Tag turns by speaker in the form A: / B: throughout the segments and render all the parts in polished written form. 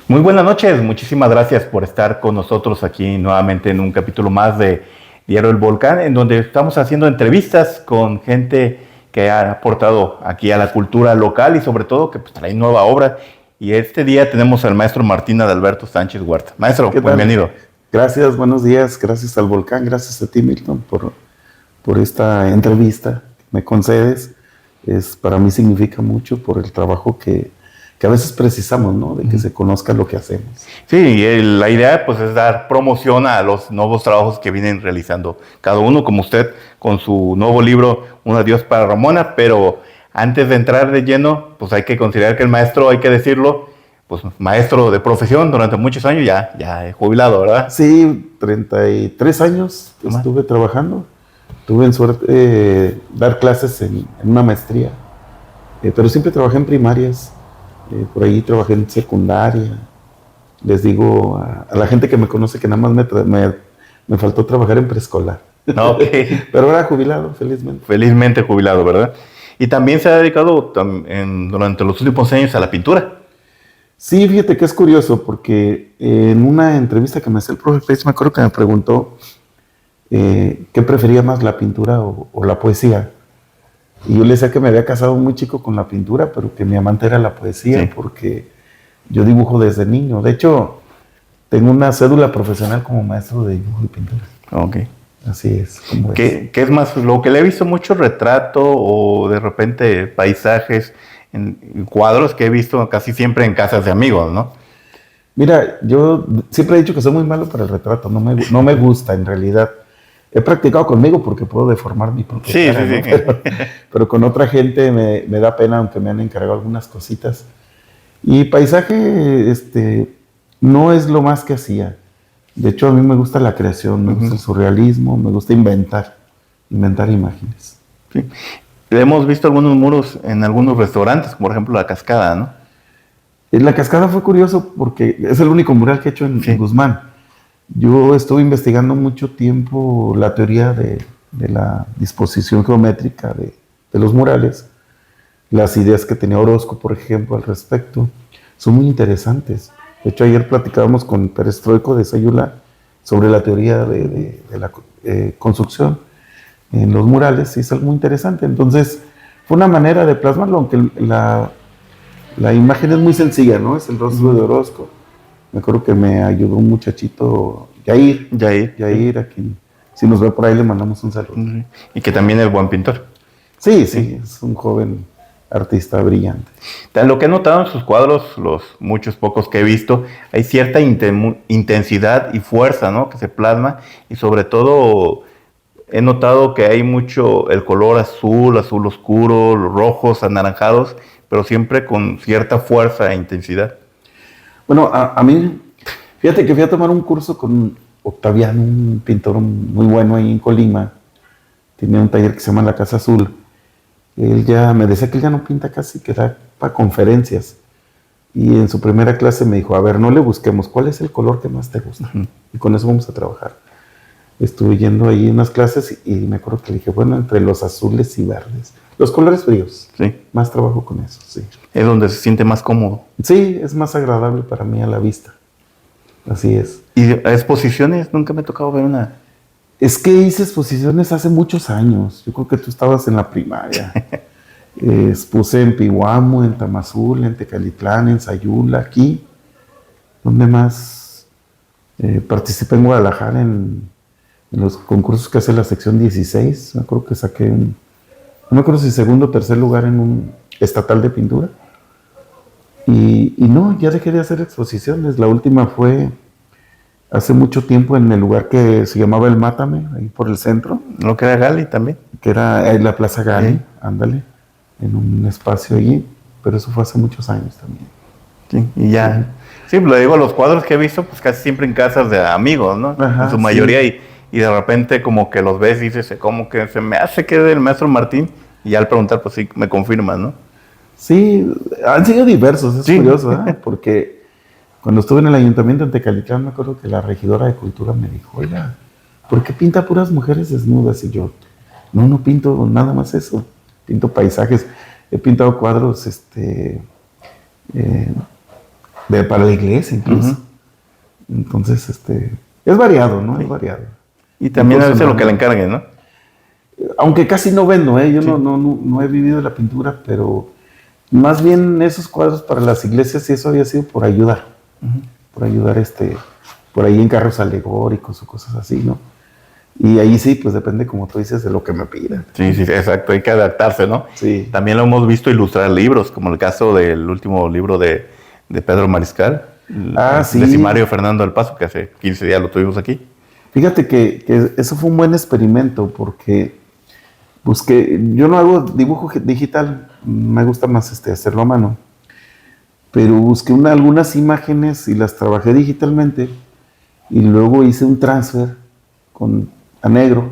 A: Muy buenas noches, muchísimas gracias por estar con nosotros aquí nuevamente en un capítulo más de Diario El Volcán, en donde estamos haciendo entrevistas con gente que ha aportado aquí a la cultura local y sobre todo que pues, trae nueva obra. Y este día tenemos al maestro Martín Adalberto Sánchez Huerta. Maestro,
B: ¿Qué tal?
A: bienvenido.
B: Gracias, buenos días. Gracias al Volcán, gracias a ti, Milton, por esta entrevista que me concedes. Para mí significa mucho por el trabajo que a veces precisamos, ¿no? De que se conozca lo que hacemos.
A: Sí, la idea pues es dar promoción a los nuevos trabajos que vienen realizando cada uno, como usted con su nuevo libro Un adiós para Ramona, pero antes de entrar de lleno, pues hay que considerar que el maestro, hay que decirlo, pues maestro de profesión durante muchos años, ya jubilado, ¿verdad?
B: Sí, 33 años estuve trabajando. Tuve en suerte dar clases en una maestría, pero siempre trabajé en primarias. Por ahí trabajé en secundaria. Les digo a la gente que me conoce que nada más me faltó trabajar en preescolar.
A: No, ok.
B: Pero ahora jubilado, felizmente.
A: Felizmente jubilado, ¿verdad? Y también se ha dedicado durante los últimos años a la pintura.
B: Sí, fíjate que es curioso porque en una entrevista que me hacía el profe Pérez, me acuerdo que me preguntó qué prefería más, la pintura o la poesía. Y yo le decía que me había casado muy chico con la pintura, pero que mi amante era la poesía,
A: Sí.
B: porque yo dibujo desde niño. De hecho, tengo una cédula profesional como maestro de dibujo y pintura.
A: Ok.
B: Así es, como es.
A: ¿Qué es más? Lo que le he visto mucho retrato o de repente paisajes en cuadros que he visto casi siempre en casas de amigos, ¿no?
B: Mira, yo siempre he dicho que soy muy malo para el retrato, no me gusta en realidad. He practicado conmigo porque puedo deformar mi propia
A: Sí,
B: cara,
A: sí,
B: ¿no?
A: sí.
B: Pero con otra gente me da pena, aunque me han encargado algunas cositas. Y paisaje, no es lo más que hacía. De hecho, a mí me gusta la creación, me gusta el surrealismo, me gusta inventar imágenes.
A: Sí. Hemos visto algunos muros en algunos restaurantes, como por ejemplo La Cascada, ¿no?
B: La cascada fue curioso porque es el único mural que he hecho en
A: Sí.
B: Guzmán. Yo estuve investigando mucho tiempo la teoría de la disposición geométrica de los murales. Las ideas que tenía Orozco, por ejemplo, al respecto, son muy interesantes. De hecho, ayer platicábamos con Perestroico de Sayula sobre la teoría de la construcción en los murales, y es algo muy interesante. Entonces, fue una manera de plasmarlo, aunque la imagen es muy sencilla, ¿no? Es el rostro de Orozco. Me acuerdo que me ayudó un muchachito, Yair, a quien, si nos ve por ahí, le mandamos un saludo.
A: Y que también es buen pintor.
B: Sí, es un joven artista brillante.
A: Lo que he notado en sus cuadros, los muchos pocos que he visto, hay cierta intensidad y fuerza, ¿no? Que se plasma y sobre todo he notado que hay mucho el color azul, azul oscuro, los rojos, anaranjados, pero siempre con cierta fuerza e intensidad.
B: Bueno, a mí, fíjate que fui a tomar un curso con Octaviano, un pintor muy bueno ahí en Colima. Tiene un taller que se llama La Casa Azul. Él ya me decía que él ya no pinta casi, que da para conferencias. Y en su primera clase me dijo, a ver, no le busquemos, ¿cuál es el color que más te gusta? Y con eso vamos a trabajar. Estuve yendo ahí unas clases y me acuerdo que le dije, bueno, entre los azules y verdes. Los colores fríos.
A: Sí.
B: Más trabajo con eso, sí.
A: Es donde se siente más cómodo.
B: Sí, es más agradable para mí a la vista. Así es.
A: ¿Y exposiciones? Nunca me ha tocado ver una.
B: Es que hice exposiciones hace muchos años. Yo creo que tú estabas en la primaria. Expuse en Pihuamo, en Tamazul, en Tecalitlán, en Sayula, aquí. ¿Dónde más? Participé en Guadalajara en los concursos que hace la sección 16. Me acuerdo que saqué no me acuerdo si segundo o tercer lugar en un estatal de pintura. Y no, ya dejé de hacer exposiciones. La última fue hace mucho tiempo en el lugar que se llamaba El Mátame, ahí por el centro.
A: Lo que era Gali también.
B: Que era la Plaza Gali,
A: Sí.
B: ándale, en un espacio allí. Pero eso fue hace muchos años también.
A: Sí, y ya. Sí, lo digo, los cuadros que he visto, pues casi siempre en casas de amigos, ¿no?
B: Ajá,
A: en su mayoría,
B: sí.
A: y de repente como que los ves y dices, como que se me hace que es del maestro Martín, y ya al preguntar, pues sí, me confirman, ¿no?
B: Sí, han sido diversos, es
A: Sí.
B: curioso, ¿eh? Porque cuando estuve en el ayuntamiento en Tecalitlán, me acuerdo que la regidora de cultura me dijo, oiga, ¿por qué pinta puras mujeres desnudas? Y yo, no pinto nada más eso, pinto paisajes, he pintado cuadros, para la iglesia incluso. Entonces, es variado, ¿no?
A: Sí.
B: Es variado.
A: Y también a veces lo que le encarguen, ¿no?
B: Aunque casi no vendo, yo no he vivido de la pintura, pero más bien esos cuadros para las iglesias y eso había sido por ayudar. Por ayudar por ahí en carros alegóricos o cosas así, ¿no? Y ahí sí, pues depende, como tú dices, de lo que me pidan.
A: Sí, sí, exacto, hay que adaptarse, ¿no?
B: Sí.
A: También lo hemos visto ilustrar libros, como el caso del último libro de Pedro Mariscal,
B: Sí.
A: Decimario Fernando del Paso, que hace 15 días lo tuvimos aquí.
B: Fíjate que eso fue un buen experimento porque busqué, yo no hago dibujo digital, me gusta más hacerlo a mano, pero busqué algunas imágenes y las trabajé digitalmente y luego hice un transfer a negro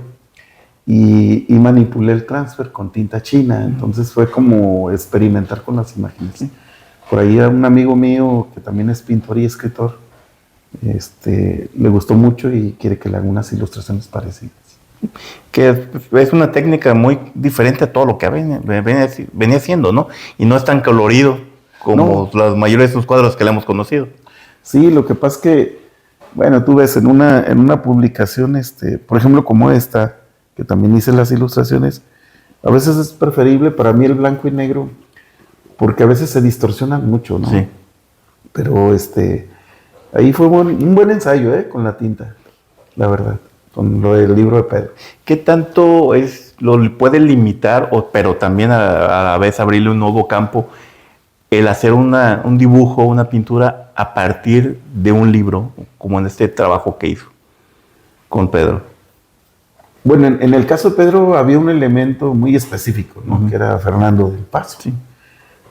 B: y manipulé el transfer con tinta china, entonces fue como experimentar con las imágenes. Por ahí a un amigo mío que también es pintor y escritor, le gustó mucho y quiere que le haga unas ilustraciones parecidas.
A: Que es una técnica muy diferente a todo lo que venía haciendo, ¿no? Y no es tan colorido como los mayores de sus cuadros que le hemos conocido.
B: Sí, lo que pasa es que, bueno, tú ves en una publicación, por ejemplo, como esta, que también hice las ilustraciones, a veces es preferible para mí el blanco y negro, porque a veces se distorsionan mucho, ¿no?
A: Sí.
B: Pero ahí fue un buen ensayo, con la tinta, la verdad, con lo del libro de Pedro.
A: ¿Qué tanto lo puede limitar, pero también a la vez abrirle un nuevo campo, el hacer un dibujo, una pintura a partir de un libro, como en este trabajo que hizo con Pedro?
B: Bueno, en el caso de Pedro había un elemento muy específico, ¿no? Que era Fernando del Paso.
A: Sí.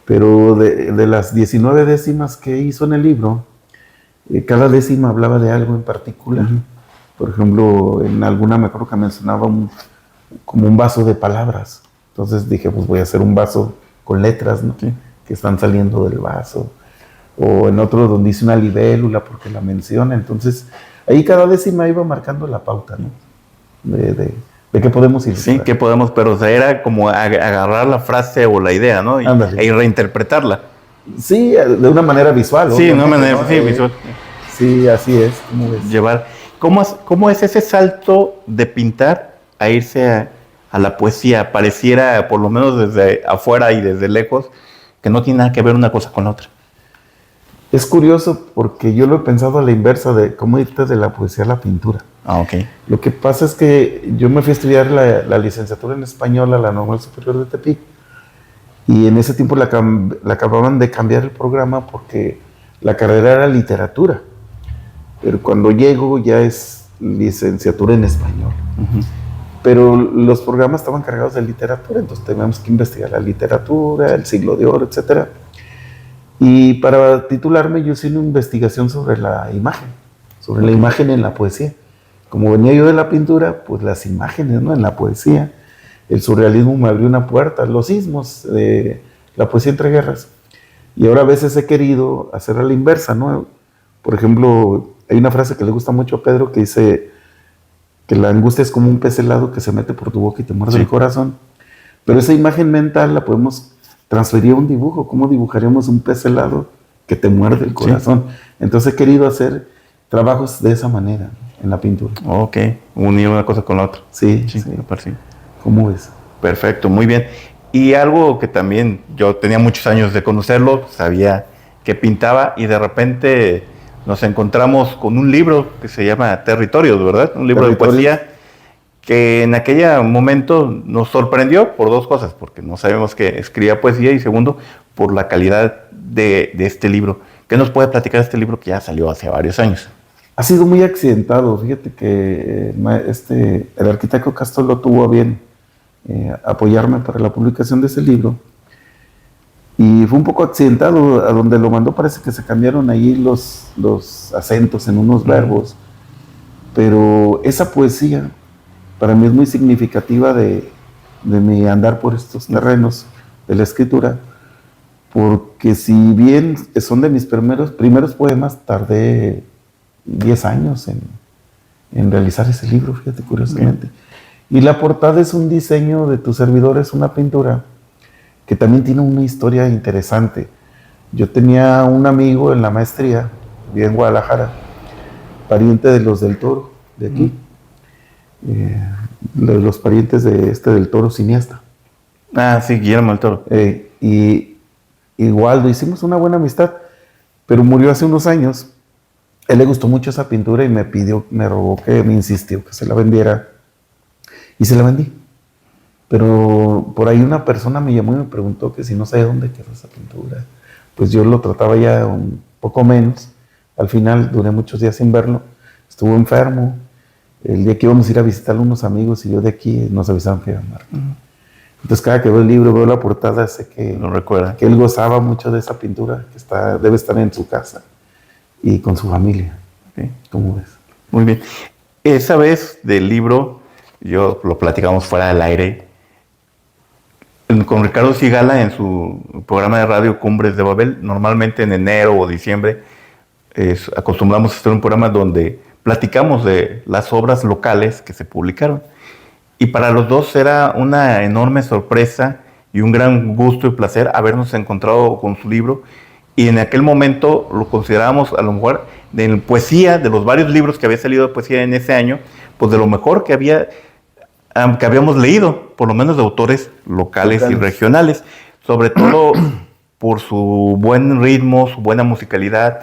B: Pero de las 19 décimas que hizo en el libro, cada décima hablaba de algo en particular. Por ejemplo, en alguna me acuerdo que mencionaba como un vaso de palabras. Entonces dije, pues voy a hacer un vaso con letras, ¿no?
A: Sí.
B: Que están saliendo del vaso. O en otro donde hice una libélula porque la menciona. Entonces, ahí cada décima iba marcando la pauta, ¿no? De qué podemos ilustrar.
A: Sí, que podemos, pero era como agarrar la frase o la idea, ¿no? Y reinterpretarla.
B: Sí, de una manera visual.
A: Sí, de una manera visual.
B: Sí, así es. ¿Cómo ves?
A: Llevar. ¿Cómo es ese salto de pintar a irse a la poesía? Pareciera, por lo menos desde afuera y desde lejos, que no tiene nada que ver una cosa con la otra.
B: Es curioso porque yo lo he pensado a la inversa de cómo irte de la poesía a la pintura.
A: Ah, ok.
B: Lo que pasa es que yo me fui a estudiar la licenciatura en español a la Normal Superior de Tepic y en ese tiempo la acababan de cambiar el programa porque la carrera era literatura, pero cuando llego ya es licenciatura en español. Pero los programas estaban cargados de literatura, entonces teníamos que investigar la literatura, el siglo de oro, etc. Y para titularme yo hice una investigación sobre la imagen en la poesía. Como venía yo de la pintura, pues las imágenes, ¿no? En la poesía. El surrealismo me abrió una puerta, los sismos de la poesía entre guerras. Y ahora a veces he querido hacer a la inversa, ¿no? Por ejemplo, hay una frase que le gusta mucho a Pedro que dice que la angustia es como un pez helado que se mete por tu boca y te muerde el corazón. Pero esa imagen mental la podemos transferir a un dibujo. ¿Cómo dibujaríamos un pez helado que te muerde el corazón? Entonces he querido hacer trabajos de esa manera, ¿no? En la pintura.
A: Ok, unir una cosa con la otra.
B: Sí.
A: Me parece.
B: ¿Cómo ves?
A: Perfecto, muy bien. Y algo que también yo tenía muchos años de conocerlo, sabía que pintaba y de repente nos encontramos con un libro que se llama Territorios, ¿verdad? Un libro de poesía que en aquel momento nos sorprendió por dos cosas, porque no sabemos que escribía poesía y segundo, por la calidad de este libro. ¿Qué nos puede platicar de este libro que ya salió hace varios años?
B: Ha sido muy accidentado. Fíjate que el arquitecto Castolo tuvo a bien apoyarme para la publicación de ese libro. Y fue un poco accidentado. A donde lo mandó parece que se cambiaron ahí los acentos en unos verbos. Pero esa poesía para mí es muy significativa de mi andar por estos terrenos de la escritura. Porque si bien son de mis primeros poemas, tardé 10 años en realizar ese libro, fíjate, curiosamente. Y la portada es un diseño de tu servidor, es una pintura que también tiene una historia interesante. Yo tenía un amigo en la maestría, vivía en Guadalajara, pariente de los del Toro, de aquí. Los parientes de del Toro cineasta.
A: Ah, sí, Guillermo del Toro.
B: Y igual hicimos una buena amistad, pero murió hace unos años. Él le gustó mucho esa pintura y me rogó me insistió que se la vendiera. Y se la vendí. Pero por ahí una persona me llamó y me preguntó que si no sabía dónde quedó esa pintura. Pues yo lo trataba ya un poco menos. Al final duré muchos días sin verlo. Estuvo enfermo. El día que íbamos a ir a visitar a unos amigos y yo de aquí nos avisaron que iba a muerto. Entonces cada que veo el libro, veo la portada, sé que,
A: Lo recuerda.
B: que él gozaba mucho de esa pintura, que debe estar en su casa y con su familia.
A: Sí.
B: ¿Cómo ves?
A: Muy bien. Esa vez del libro, yo lo platicamos fuera del aire, con Ricardo Sigala en su programa de radio Cumbres de Babel. Normalmente en enero o diciembre acostumbramos a hacer un programa donde platicamos de las obras locales que se publicaron. Y para los dos era una enorme sorpresa y un gran gusto y placer habernos encontrado con su libro. Y en aquel momento lo considerábamos a lo mejor de poesía, de los varios libros que había salido de poesía en ese año, pues de lo mejor que habíamos leído, por lo menos de autores locales y regionales, sobre todo por su buen ritmo, su buena musicalidad,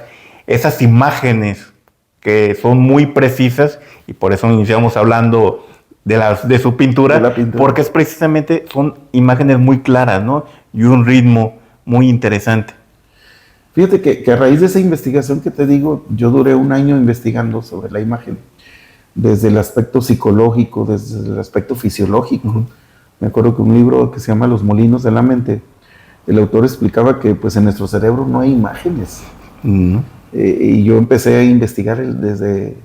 A: esas imágenes que son muy precisas, y por eso iniciamos hablando de su pintura, porque es precisamente, son imágenes muy claras, ¿no? Y un ritmo muy interesante.
B: Fíjate que a raíz de esa investigación que te digo, yo duré un año investigando sobre la imagen, desde el aspecto psicológico, desde el aspecto fisiológico. Me acuerdo que un libro que se llama Los Molinos de la Mente, el autor explicaba que pues en nuestro cerebro no hay imágenes. Y yo empecé a investigar desde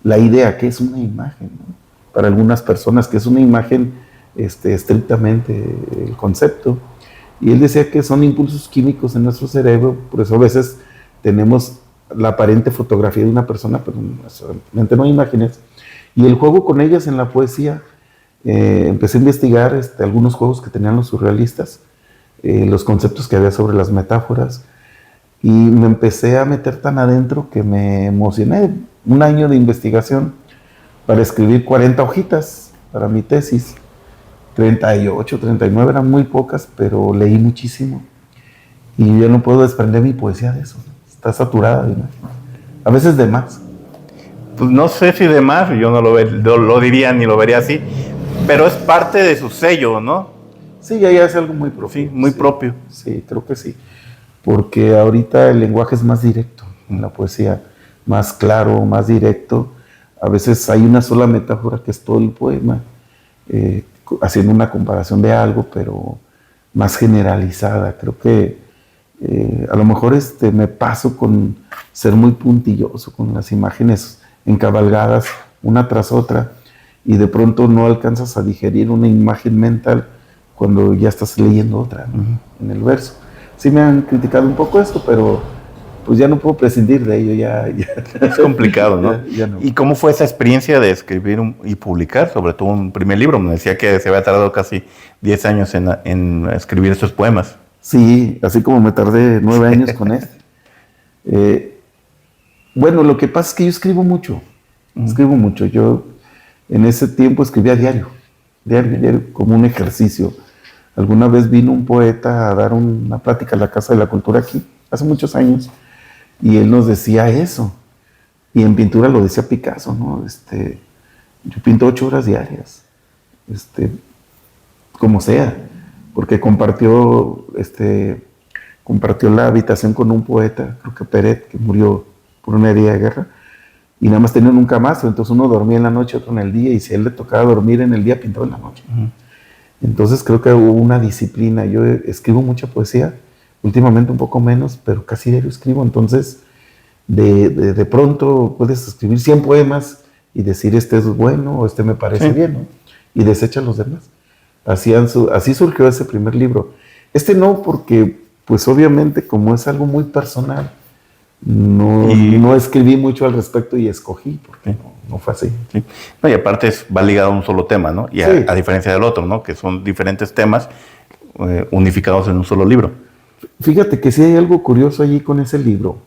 B: la idea, ¿qué es una imagen? ¿No? Para algunas personas, que es una imagen estrictamente el concepto. Y él decía que son impulsos químicos en nuestro cerebro, por eso a veces tenemos la aparente fotografía de una persona, pero en nuestra mente no hay imágenes. Y el juego con ellas en la poesía, empecé a investigar algunos juegos que tenían los surrealistas, los conceptos que había sobre las metáforas, y me empecé a meter tan adentro que me emocioné. Un año de investigación para escribir 40 hojitas para mi tesis. 38, 39 eran muy pocas, pero leí muchísimo. Y yo no puedo desprender mi poesía de eso. Está saturada de imágenes. A veces de más.
A: Pues no sé si de más, yo no lo diría ni lo vería así, pero es parte de su sello, ¿no?
B: Sí, ya es algo muy propio.
A: Sí, muy propio.
B: Sí, creo que sí. Porque ahorita el lenguaje es más directo en la poesía, más claro, más directo. A veces hay una sola metáfora que es todo el poema, haciendo una comparación de algo, pero más generalizada. Creo que a lo mejor me paso con ser muy puntilloso, con las imágenes encabalgadas una tras otra, y de pronto no alcanzas a digerir una imagen mental cuando ya estás leyendo otra, ¿no? En el verso. Sí me han criticado un poco esto, pero pues ya no puedo prescindir de ello. Ya.
A: Es complicado, ¿no?
B: Ya no.
A: ¿Y cómo fue esa experiencia de escribir y publicar, sobre todo un primer libro? Me decía que se había tardado casi 10 años en escribir estos poemas.
B: Sí, así como me tardé 9 años con bueno, lo que pasa es que yo escribo mucho. Escribo mucho. Yo en ese tiempo escribía diario, como un ejercicio. Alguna vez vino un poeta a dar una plática a la Casa de la Cultura aquí, hace muchos años, y él nos decía eso. Y en pintura lo decía Picasso, ¿no? Yo pinto 8 horas diarias, como sea, porque compartió la habitación con un poeta, creo que Peret, que murió por una herida de guerra, y nada más tenían un camastro, entonces uno dormía en la noche, otro en el día, y si a él le tocaba dormir en el día, pintaba en la noche. Entonces creo que hubo una disciplina. Yo escribo mucha poesía, últimamente un poco menos, pero casi diario escribo. Entonces, de pronto puedes escribir 100 poemas y decir este es bueno o este me parece bien, ¿no? Y desechas los demás. Así surgió ese primer libro. No, porque pues obviamente como es algo muy personal, no escribí mucho al respecto y escogí, porque no fue así.
A: Sí. No, y aparte va ligado a un solo tema, ¿no? Y a diferencia del otro, ¿no? Que son diferentes temas unificados en un solo libro.
B: Fíjate que sí hay algo curioso allí con ese libro.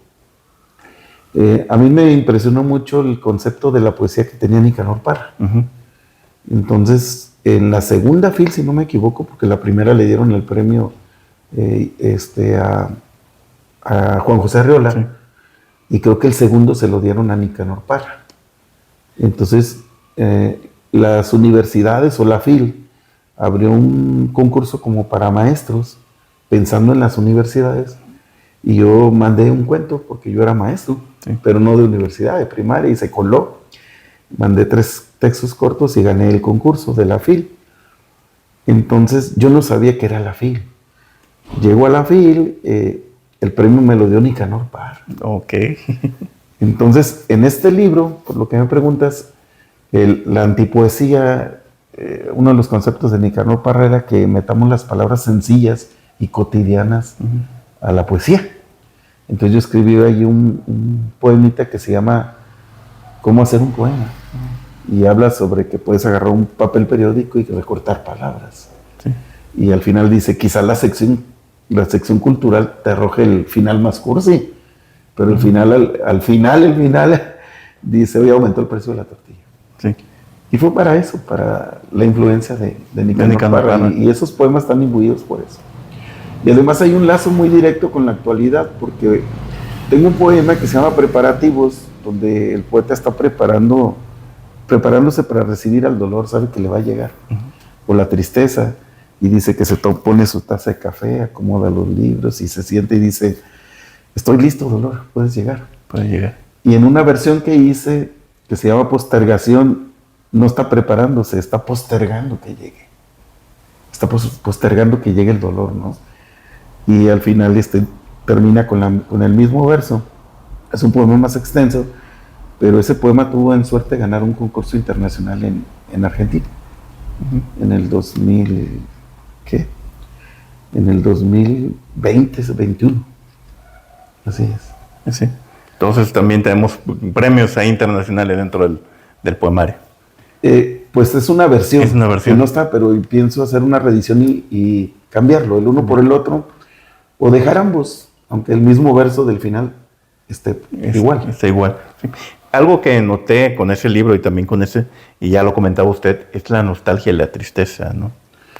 B: A mí me impresionó mucho el concepto de la poesía que tenía Nicanor Parra.
A: Ujú.
B: Entonces, en la segunda fil, si no me equivoco, porque la primera le dieron el premio a Juan José Arriola,
A: Sí.
B: y creo que el segundo se lo dieron a Nicanor Parra. Entonces, las universidades o la FIL abrió un concurso como para maestros, pensando en las universidades, y yo mandé un cuento, porque yo era maestro,
A: Sí.
B: pero no de universidad, de primaria, y se coló. Mandé 3 textos cortos y gané el concurso de la FIL. Entonces, yo no sabía que era la FIL. Llego a la FIL, el premio me lo dio Nicanor Parra.
A: Ok.
B: Entonces, en este libro, por lo que me preguntas, la antipoesía, uno de los conceptos de Nicanor Parra era que metamos las palabras sencillas y cotidianas a la poesía. Entonces yo escribí ahí un poemita que se llama ¿Cómo hacer un poema? Y habla sobre que puedes agarrar un papel periódico y recortar palabras.
A: Sí.
B: Y al final dice, quizás la sección cultural te arroje el final más cursi, pero el final, al final, dice, hoy aumentó el precio de la tortilla.
A: Sí.
B: Y fue para eso, para la influencia de Nicanor
A: Nicanor
B: Parra.
A: Parra.
B: Y esos poemas están imbuidos por eso. Y además hay un lazo muy directo con la actualidad, porque tengo un poema que se llama Preparativos, donde el poeta está preparándose para recibir al dolor, sabe que le va a llegar, o la tristeza, y dice que se pone su taza de café, acomoda los libros y se siente y dice, estoy listo, dolor, puedes llegar.
A: Puede llegar.
B: Y en una versión que hice, que se llama Postergación, no está preparándose, está postergando que llegue. Está postergando que llegue el dolor, ¿no? Y al final termina con el mismo verso. Es un poema más extenso, pero ese poema tuvo en suerte ganar un concurso internacional en Argentina. En el 2000, ¿qué? En el 2020, 21. Así es.
A: Sí. Entonces también tenemos premios ahí internacionales dentro del poemario.
B: Pues es una versión.
A: Es una versión.
B: Que no está, pero pienso hacer una reedición y cambiarlo, el uno por el otro, o dejar ambos, aunque el mismo verso del final esté igual.
A: Está igual. Sí. Algo que noté con ese libro y también con ese, y ya lo comentaba usted, es la nostalgia y la tristeza, ¿no?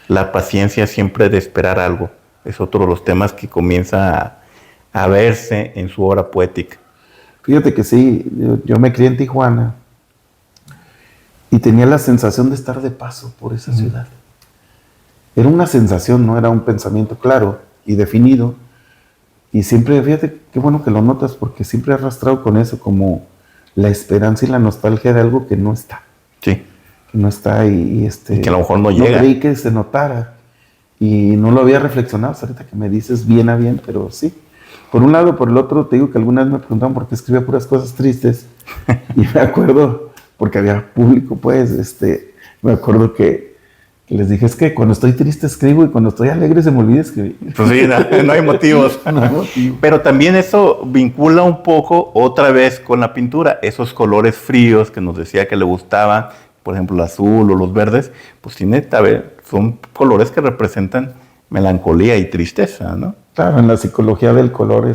A: La paciencia siempre de esperar algo. Es otro de los temas que comienza a verse en su obra poética.
B: Fíjate que sí, yo me crié en Tijuana y tenía la sensación de estar de paso por esa ciudad. Era una sensación, no era un pensamiento claro y definido. Y siempre, fíjate, qué bueno que lo notas, porque siempre he arrastrado con eso, como la esperanza y la nostalgia de algo que no está.
A: Sí.
B: Que no está y
A: que a lo mejor no llega.
B: No creí que se notara. Y no lo había reflexionado hasta ahorita que me dices bien a bien, pero sí. Por un lado, por el otro, te digo que algunas me preguntaban por qué escribía puras cosas tristes. Y me acuerdo, porque había público, pues, me acuerdo que les dije, es que cuando estoy triste escribo y cuando estoy alegre se me olvida escribir.
A: Pues sí, no hay motivos.
B: No hay motivo.
A: Pero también eso vincula un poco otra vez con la pintura. Esos colores fríos que nos decía que le gustaban, por ejemplo el azul o los verdes, pues son colores que representan melancolía y tristeza, ¿no?
B: Claro, en la psicología del color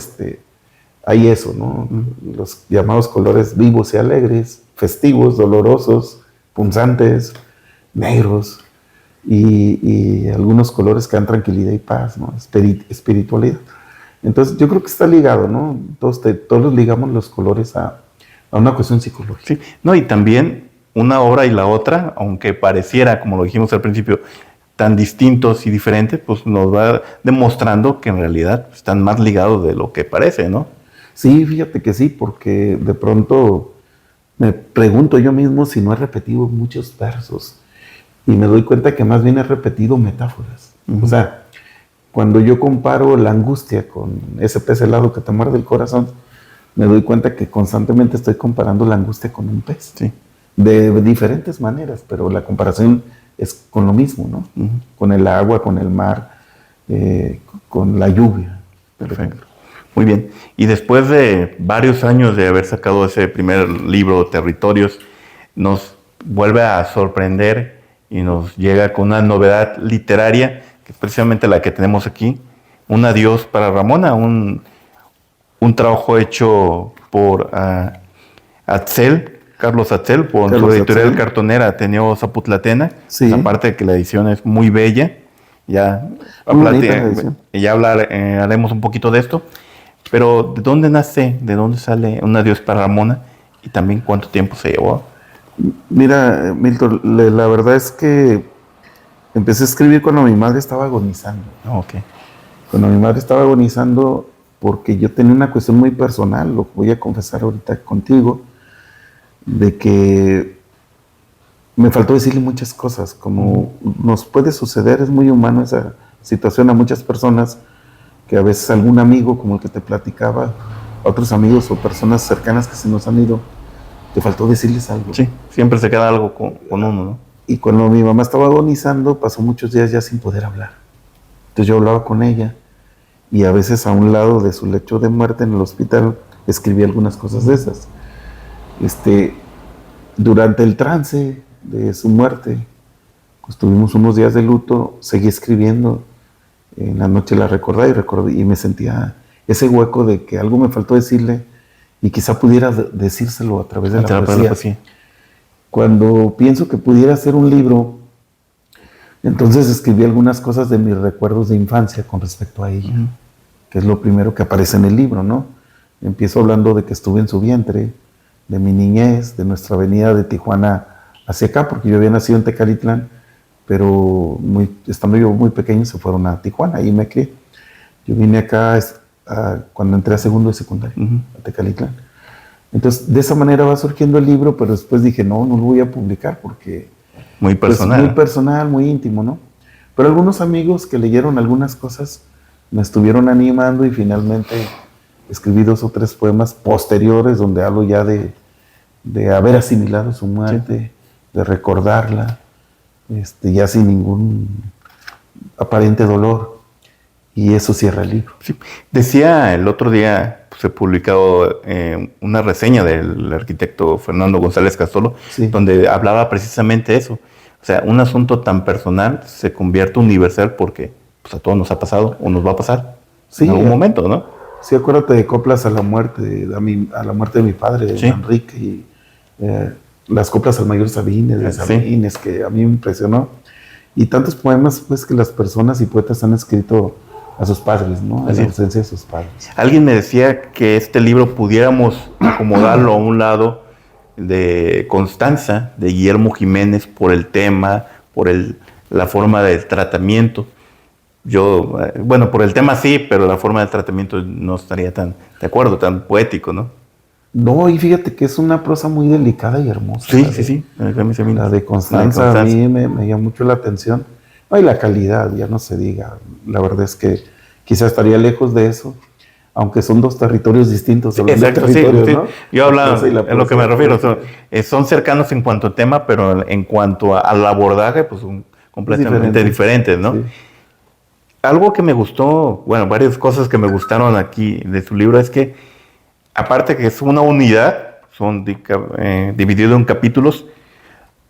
B: hay eso, ¿no? Los llamados colores vivos y alegres, festivos, dolorosos, punzantes, negros, y algunos colores que dan tranquilidad y paz, ¿no? Espiritualidad. Entonces yo creo que está ligado, ¿no? Todos ligamos los colores a una cuestión psicológica.
A: Sí, no, y también una obra y la otra, aunque pareciera, como lo dijimos al principio, tan distintos y diferentes, pues nos va demostrando que en realidad están más ligados de lo que parece, ¿no?
B: Sí, fíjate que sí, porque de pronto me pregunto yo mismo si no he repetido muchos versos y me doy cuenta que más bien he repetido metáforas. O sea, cuando yo comparo la angustia con ese pez helado que te muerde el corazón, me doy cuenta que constantemente estoy comparando la angustia con un pez.
A: Sí.
B: De diferentes maneras, pero la comparación es con lo mismo, ¿no? Con el agua, con el mar, con la lluvia.
A: Perfecto. Muy bien. Y después de varios años de haber sacado ese primer libro, Territorios, nos vuelve a sorprender y nos llega con una novedad literaria, que es precisamente la que tenemos aquí, Un adiós para Ramona, un trabajo hecho por Atzel, Carlos Atzel, por
B: Carlos
A: su editorial
B: Atzel.
A: Cartonera, Ateneo Zaputlatena.
B: Sí.
A: Aparte de que la edición es muy bella, ya,
B: Muy bonita la edición.
A: ya haremos un poquito de esto. Pero ¿de dónde nace, de dónde sale Un adiós para Ramona? Y también cuánto tiempo se llevó.
B: Mira, Milton, la verdad es que empecé a escribir cuando mi madre estaba agonizando.
A: Ok.
B: Cuando mi madre estaba agonizando, porque yo tenía una cuestión muy personal, lo voy a confesar ahorita contigo, de que me faltó decirle muchas cosas, como nos puede suceder, es muy humano esa situación a muchas personas, que a veces algún amigo, como el que te platicaba, otros amigos o personas cercanas que se nos han ido, te faltó decirles algo.
A: Sí, siempre se queda algo con uno, ¿no?
B: Y cuando mi mamá estaba agonizando, pasó muchos días ya sin poder hablar. Entonces yo hablaba con ella y a veces a un lado de su lecho de muerte en el hospital escribía algunas cosas de esas. Durante el trance de su muerte, pues tuvimos unos días de luto, seguí escribiendo. En la noche la recordaba y me sentía ese hueco de que algo me faltó decirle y quizá pudiera decírselo a través de la poesía. Cuando pienso que pudiera hacer un libro, entonces escribí algunas cosas de mis recuerdos de infancia con respecto a ella, que es lo primero que aparece en el libro, ¿no? Empiezo hablando de que estuve en su vientre, de mi niñez, de nuestra venida de Tijuana hacia acá, porque yo había nacido en Tecalitlán, pero estando yo muy pequeño se fueron a Tijuana, ahí me crié. Yo vine acá cuando entré a segundo de secundaria, a Tecalitlán. Entonces, de esa manera va surgiendo el libro, pero después dije, no lo voy a publicar porque...
A: Muy personal.
B: Pues, muy personal, muy íntimo, ¿no? Pero algunos amigos que leyeron algunas cosas me estuvieron animando y finalmente escribí 2 o 3 poemas posteriores donde hablo ya de haber asimilado su muerte, de recordarla, ya sin ningún aparente dolor. Y eso cierra el libro.
A: Sí. Decía el otro día, pues, se publicado una reseña del arquitecto Fernando González Castolo, donde hablaba precisamente eso. O sea, un asunto tan personal se convierte universal porque pues, a todos nos ha pasado o nos va a pasar en algún momento, ¿no?
B: Sí, acuérdate de Coplas a la muerte, a la muerte de mi padre, de Enrique, y las Coplas al Mayor Sabines, de Sabines, que a mí me impresionó. Y tantos poemas pues, que las personas y poetas han escrito a sus padres, ¿no? A la ausencia de sus padres.
A: Alguien me decía que este libro pudiéramos acomodarlo a un lado de Constanza, de Guillermo Jiménez, por el tema, por la forma del tratamiento. Yo, bueno, por el tema sí, pero la forma del tratamiento no estaría tan de acuerdo, tan poético, ¿no?
B: No, y fíjate que es una prosa muy delicada y hermosa.
A: Sí.
B: La de Constanza a mí me llamó mucho la atención. No, y la calidad, ya no se diga. La verdad es que quizás estaría lejos de eso, aunque son 2 territorios distintos.
A: Exacto, sí. ¿No? Yo hablaba, es lo que me refiero. Son cercanos en cuanto a tema, pero en cuanto al abordaje, pues son completamente diferentes, ¿no? Sí. Algo que me gustó, bueno, varias cosas que me gustaron aquí de su libro es que, aparte que es una unidad, son dividido en capítulos,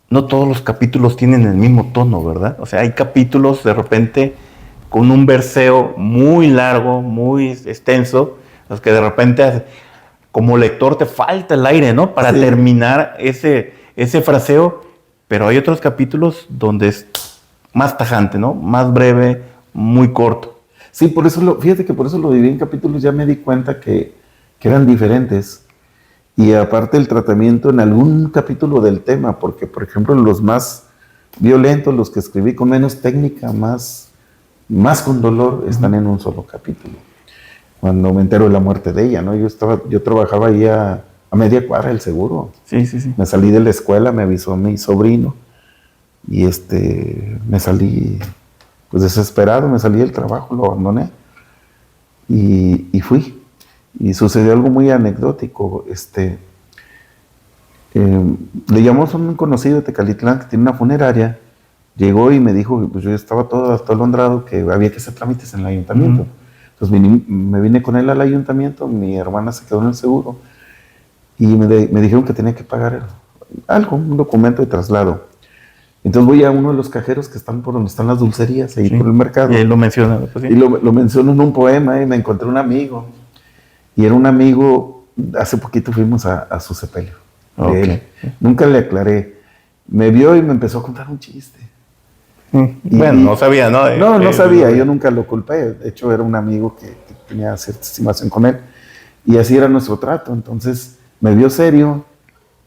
A: no todos los capítulos tienen el mismo tono, ¿verdad? O sea, hay capítulos de repente con un verseo muy largo, muy extenso, los que de repente como lector te falta el aire, ¿no? Para terminar ese fraseo, pero hay otros capítulos donde es más tajante, ¿no? Más breve, muy corto.
B: Sí, fíjate que por eso lo dividí en capítulos, ya me di cuenta que eran diferentes. Y aparte el tratamiento en algún capítulo del tema, porque por ejemplo en los más violentos, los que escribí con menos técnica, más con dolor, están en un solo capítulo. Cuando me entero de la muerte de ella, ¿no? Yo trabajaba ahí a media cuadra del seguro.
A: Sí.
B: Me salí de la escuela, me avisó mi sobrino y me salí pues desesperado, me salí del trabajo, lo abandoné y fui. Y sucedió algo muy anecdótico. Le llamamos a un conocido de Tecalitlán que tiene una funeraria. Llegó y me dijo, pues yo estaba todo atolondrado, que había que hacer trámites en el ayuntamiento. Entonces me vine con él al ayuntamiento, mi hermana se quedó en el seguro y me dijeron que tenía que pagar algo, un documento de traslado. Entonces voy a uno de los cajeros que están por donde están las dulcerías, ahí
A: Sí.
B: por el mercado.
A: Y ahí lo menciona. Pues, sí.
B: Y lo menciono en un poema y me encontré un amigo. Y era un amigo, hace poquito fuimos a su sepelio.
A: Ok.
B: Nunca le aclaré. Me vio y me empezó a contar un chiste.
A: Bueno, no sabía, ¿no?
B: No sabía, yo nunca lo culpé. De hecho, era un amigo que tenía cierta estimación con él. Y así era nuestro trato. Entonces, me vio serio,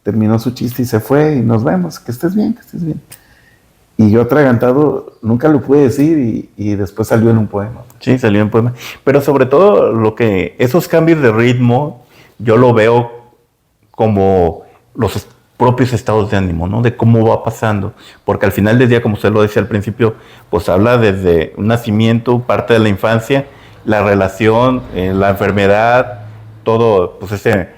B: terminó su chiste y se fue. Y nos vemos, que estés bien, que estés bien. Y yo atragantado, nunca lo pude decir y después salió en un poema.
A: Sí, salió en poema. Pero sobre todo, esos cambios de ritmo, yo lo veo como los propios estados de ánimo, ¿no? De cómo va pasando. Porque al final del día, como usted lo decía al principio, pues habla desde un nacimiento, parte de la infancia, la relación, la enfermedad, todo, pues ese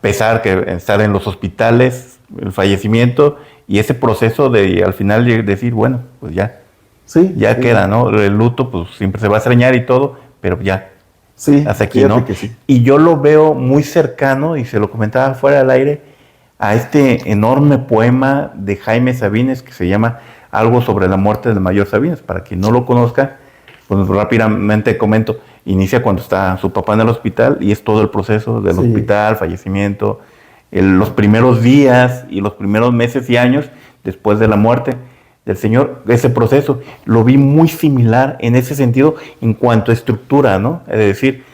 A: pesar que estar en los hospitales, el fallecimiento y ese proceso de al final decir, bueno, pues ya
B: Sí,
A: queda, ¿no? El luto, pues siempre se va a extrañar y todo, pero ya,
B: sí,
A: hasta aquí, ¿no?
B: que sí.
A: Y yo lo veo muy cercano, y se lo comentaba fuera del aire, a este enorme poema de Jaime Sabines que se llama Algo sobre la muerte del mayor Sabines. Para quien no lo conozca, pues rápidamente comento, inicia cuando está su papá en el hospital y es todo el proceso del hospital, fallecimiento, los primeros días y los primeros meses y años después de la muerte del señor. Ese proceso lo vi muy similar en ese sentido en cuanto a estructura, ¿no? Es decir,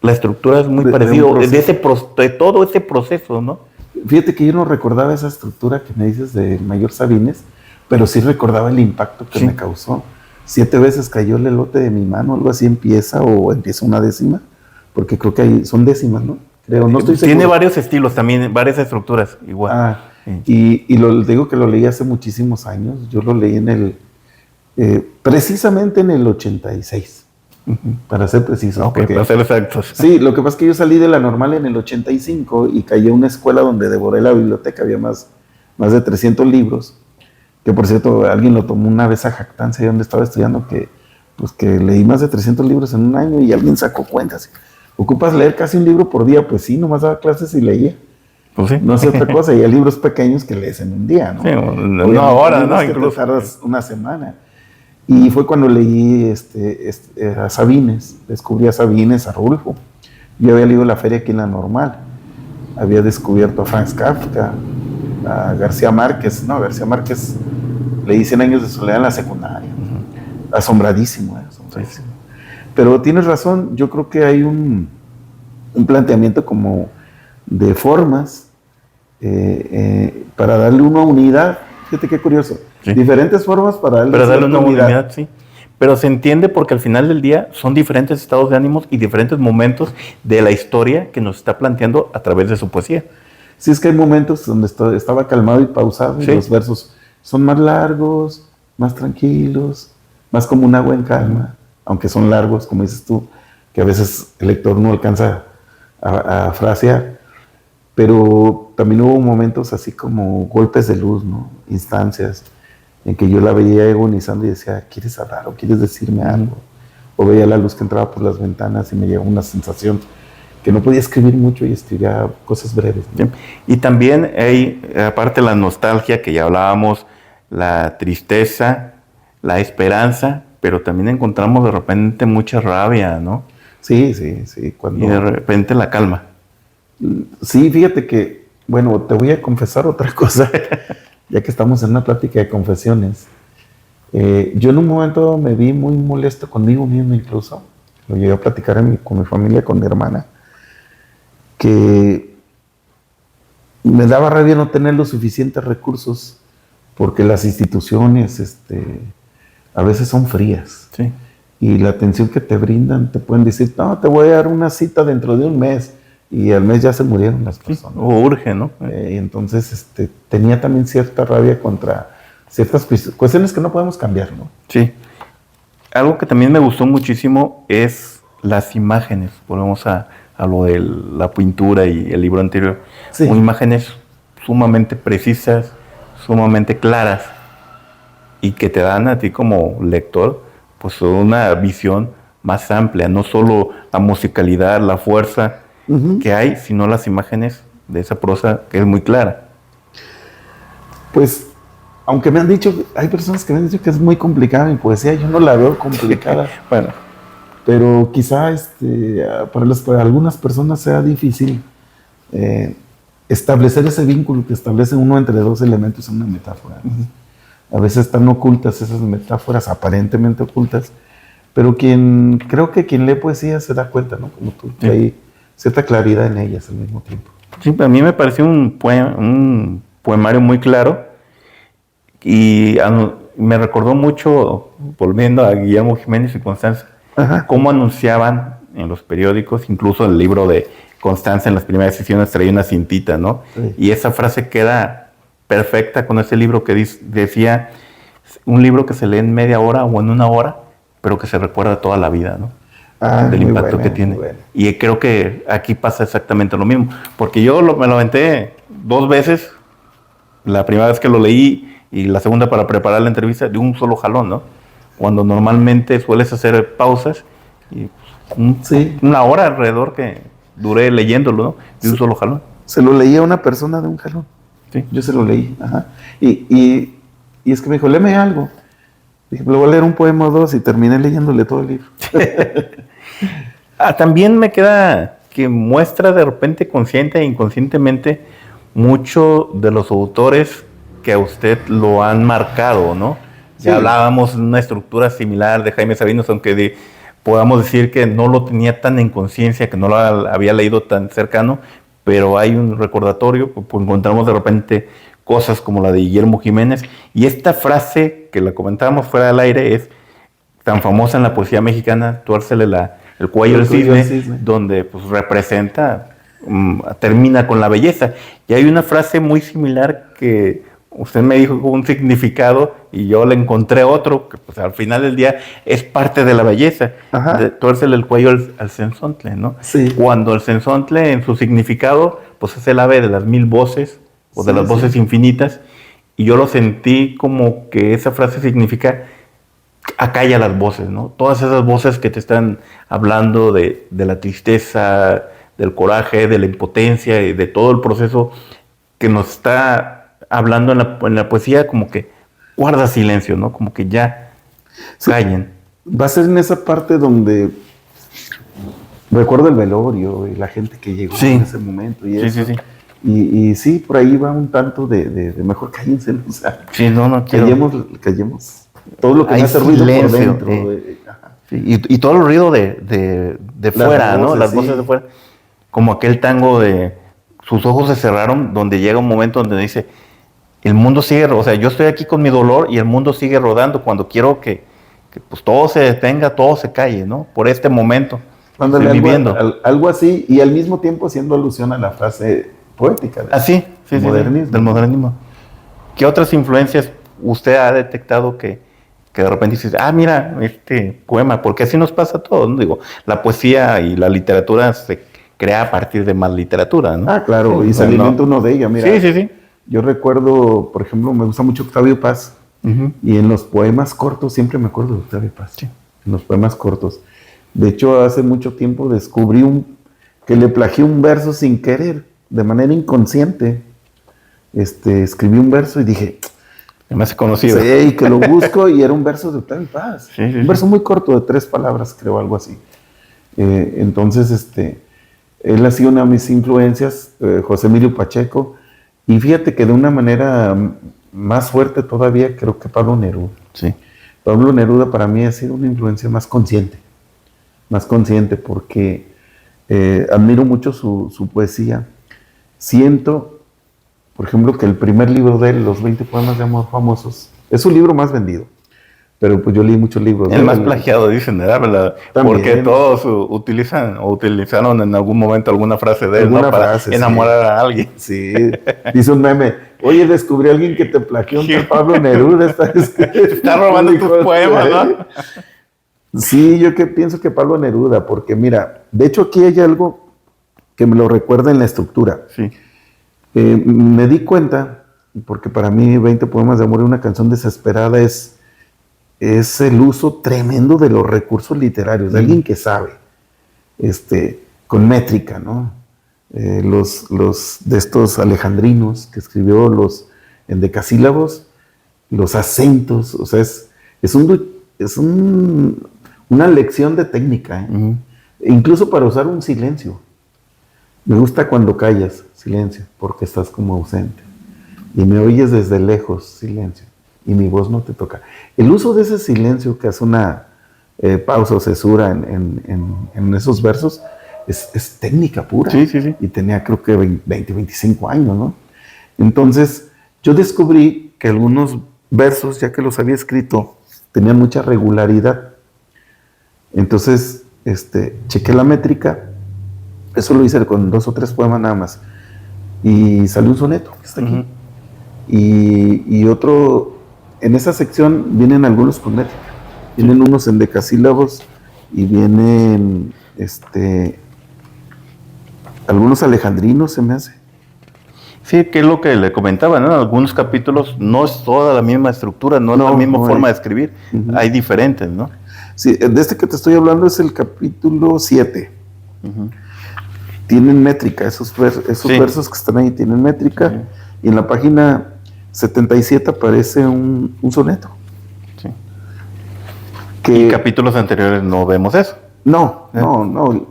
A: la estructura es muy parecida de todo ese proceso, ¿no?
B: Fíjate que yo no recordaba esa estructura que me dices de Mayor Sabines, pero sí recordaba el impacto que me causó. 7 veces cayó el elote de mi mano, algo así empieza una décima, porque creo que son décimas, ¿no? Creo, no estoy seguro.
A: Tiene varios estilos también, varias estructuras igual.
B: Sí. Y digo que lo leí hace muchísimos años, yo lo leí precisamente en el 86. Para ser preciso.
A: Okay, para ser exactos.
B: Sí, lo que pasa es que yo salí de la normal en el 85 y caí a una escuela donde devoré la biblioteca, había más de 300 libros, que por cierto alguien lo tomó una vez a jactancia donde estaba estudiando, que leí más de 300 libros en un año y alguien sacó cuentas. ¿Ocupas leer casi un libro por día? Pues sí, nomás daba clases y leía.
A: Pues sí.
B: No hacía otra cosa, y hay libros pequeños que lees en un día, ¿no?
A: Sí, una hora, ¿no?
B: Incluso tardas una semana. Y fue cuando leí a Sabines, descubrí a Sabines, a Rulfo. Yo había leído La Feria aquí en la Normal, había descubierto a Franz Kafka, a García Márquez, leí 100 años de soledad en la secundaria, asombradísimo.
A: Sí.
B: Pero tienes razón, yo creo que hay un planteamiento como de formas para darle una unidad. Fíjate qué curioso. Sí. Diferentes formas para
A: darle una unidad, sí. Pero se entiende porque al final del día son diferentes estados de ánimos y diferentes momentos de la historia que nos está planteando a través de su poesía.
B: Sí, es que hay momentos donde estaba calmado y pausado, y los versos son más largos, más tranquilos, más como un agua en calma, aunque son largos, como dices tú, que a veces el lector no alcanza a frasear. Pero también hubo momentos así como golpes de luz, ¿no? Instancias en que yo la veía agonizando y decía, ¿quieres hablar o quieres decirme algo? O veía la luz que entraba por las ventanas y me llegaba una sensación que no podía escribir mucho y escribía cosas breves, ¿no?
A: Y también hay, aparte de la nostalgia que ya hablábamos, la tristeza, la esperanza, pero también encontramos de repente mucha rabia, ¿no?
B: Sí.
A: Y de repente la calma.
B: Sí, fíjate que, bueno, te voy a confesar otra cosa, ya que estamos en una plática de confesiones. Yo en un momento me vi muy molesto conmigo mismo incluso, lo llegué a platicar con mi familia, con mi hermana, que me daba rabia no tener los suficientes recursos porque las instituciones a veces son frías.
A: Sí.
B: Y la atención que te brindan, te pueden decir, no, te voy a dar una cita dentro de un mes. Y al mes ya se murieron las personas.
A: O urge, ¿no?
B: Y entonces tenía también cierta rabia contra ciertas cuestiones que no podemos cambiar, ¿no?
A: Sí. Algo que también me gustó muchísimo es las imágenes. Volvemos a lo de la pintura y el libro anterior. Sí. Son imágenes sumamente precisas, sumamente claras, y que te dan a ti como lector pues una visión más amplia, no solo la musicalidad, la fuerza que hay, sino las imágenes de esa prosa que es muy clara.
B: Pues aunque me han dicho, hay personas que me han dicho que es muy complicada mi poesía, yo no la veo complicada.
A: Bueno,
B: Pero quizá para algunas personas sea difícil establecer ese vínculo que establece uno entre dos elementos en una metáfora. A veces están ocultas esas metáforas, aparentemente ocultas, pero creo que quien lee poesía se da cuenta, ¿no? Como tú, que hay cierta claridad en ellas al mismo tiempo.
A: sí, a mí me pareció un poemario muy claro y me recordó mucho, volviendo a Guillermo Jiménez y Constanza,
B: Ajá.
A: cómo anunciaban en los periódicos, incluso el libro de Constanza en las primeras ediciones traía una cintita, ¿no?
B: Sí.
A: Y esa frase queda perfecta con ese libro que decía, un libro que se lee en media hora o en una hora, pero que se recuerda toda la vida, ¿no? Del
B: muy
A: impacto
B: buena,
A: que tiene.
B: muy buena.
A: Y creo que aquí pasa exactamente lo mismo, porque yo me lo aventé 2 veces, la primera vez que lo leí y la segunda para preparar la entrevista, de un solo jalón, ¿no? Cuando normalmente sueles hacer pausas y
B: Sí.
A: una hora alrededor que duré leyéndolo, ¿no? De un solo jalón.
B: Se lo leí a una persona de un jalón.
A: Sí.
B: Yo se lo leí. Ajá. Y es que me dijo, léeme algo. Dije, le voy a leer un poema o dos y terminé leyéndole todo el libro.
A: También me queda que muestra de repente consciente e inconscientemente mucho de los autores que a usted lo han marcado, ¿no?
B: Sí.
A: Ya hablábamos de una estructura similar de Jaime Sabinos, aunque podamos decir que no lo tenía tan en conciencia, que no lo había leído tan cercano, pero hay un recordatorio, pues encontramos de repente cosas como la de Guillermo Jiménez, y esta frase que la comentábamos fuera del aire es tan famosa en la poesía mexicana, tuércele el cuello del cisne, donde pues representa, termina con la belleza. Y hay una frase muy similar que usted me dijo con un significado y yo le encontré otro, que pues al final del día es parte de la belleza. Tuércele el cuello al cenzontle, ¿no?
B: Sí.
A: Cuando el cenzontle en su significado, pues es el ave de las 1000 voces o de las voces infinitas, y yo lo sentí como que esa frase significa acalla las voces, ¿no? Todas esas voces que te están hablando de la tristeza, del coraje, de la impotencia y de todo el proceso que nos está hablando en la poesía, como que guarda silencio, ¿no? Como que ya callen.
B: Va a ser en esa parte donde recuerdo el velorio y la gente que llegó en ese momento. Y eso. Y sí, por ahí va un tanto de mejor cállense, o sea,
A: sí, no
B: callemos. Todo lo que me hace ruido por dentro.
A: Y todo el ruido de fuera, ¿no? Las voces de fuera. Como aquel tango de sus ojos se cerraron, donde llega un momento donde dice, el mundo sigue, o sea, yo estoy aquí con mi dolor y el mundo sigue rodando cuando quiero que pues todo se detenga, todo se calle, ¿no? Por este momento.
B: Cuando algo así, y al mismo tiempo haciendo alusión a la frase poética.
A: Del modernismo. ¿Qué otras influencias usted ha detectado que de repente dices, mira, este poema, porque así nos pasa a todos, ¿no? Digo, la poesía y la literatura se crea a partir de más literatura, ¿no?
B: Claro, y se alimenta uno de ella, mira.
A: Sí.
B: Yo recuerdo, por ejemplo, me gusta mucho Octavio Paz, y en los poemas cortos, siempre me acuerdo de Octavio Paz, en los poemas cortos. De hecho, hace mucho tiempo descubrí que le plagié un verso sin querer, de manera inconsciente. Escribí un verso y dije,
A: me hace conocido.
B: Sí, que lo busco y era un verso de Octavio Paz. Un verso muy corto, de 3 palabras, creo, algo así. Entonces, él ha sido una de mis influencias, José Emilio Pacheco, y fíjate que de una manera más fuerte todavía, creo que Pablo Neruda.
A: Sí.
B: Pablo Neruda para mí ha sido una influencia más consciente porque admiro mucho su poesía. Siento, por ejemplo, que el primer libro de él, Los 20 poemas de amor famosos, es su libro más vendido. Pero pues yo leí muchos libros.
A: El más plagiado, dicen, ¿verdad? Porque todos utilizaron en algún momento alguna frase de él, ¿no? Para enamorar a alguien.
B: Sí, dice un meme, oye, descubrí a alguien que te plagió un tal Pablo Neruda.
A: Está robando tus poemas, ¿no?
B: Sí, yo pienso que Pablo Neruda, porque mira, de hecho aquí hay algo que me lo recuerda en la estructura.
A: Sí.
B: Me di cuenta, porque para mí 20 poemas de amor y una canción desesperada es el uso tremendo de los recursos literarios, de alguien que sabe, con métrica, ¿no? Los de estos alejandrinos que escribió los endecasílabos, los acentos, o sea, una lección de técnica, ¿eh?
A: Ujú.
B: Incluso para usar un silencio. Me gusta cuando callas, silencio, porque estás como ausente. Y me oyes desde lejos, silencio. Y mi voz no te toca. El uso de ese silencio que hace una pausa o cesura en esos versos es técnica pura.
A: Sí, sí, sí.
B: Y tenía creo que 20, 25 años, ¿no? Entonces yo descubrí que algunos versos, ya que los había escrito, tenían mucha regularidad. Entonces, chequé la métrica. Eso lo hice con 2 o 3 poemas nada más. Y salió un soneto, que está aquí.
A: Ujú.
B: Y otro, en esa sección vienen algunos con métrica. Vienen unos en decasílabos y vienen algunos alejandrinos, se me hace.
A: Sí, que es lo que le comentaba, ¿no? En algunos capítulos no es toda la misma estructura, no es la misma forma de escribir.
B: Uh-huh.
A: Hay diferentes, ¿no?
B: Sí, de este que te estoy hablando es el capítulo 7.
A: Uh-huh.
B: Tienen métrica, esos versos que están ahí tienen métrica. Sí. Y en la página 77 aparece un soneto.
A: Sí. Y capítulos anteriores no vemos eso.
B: No.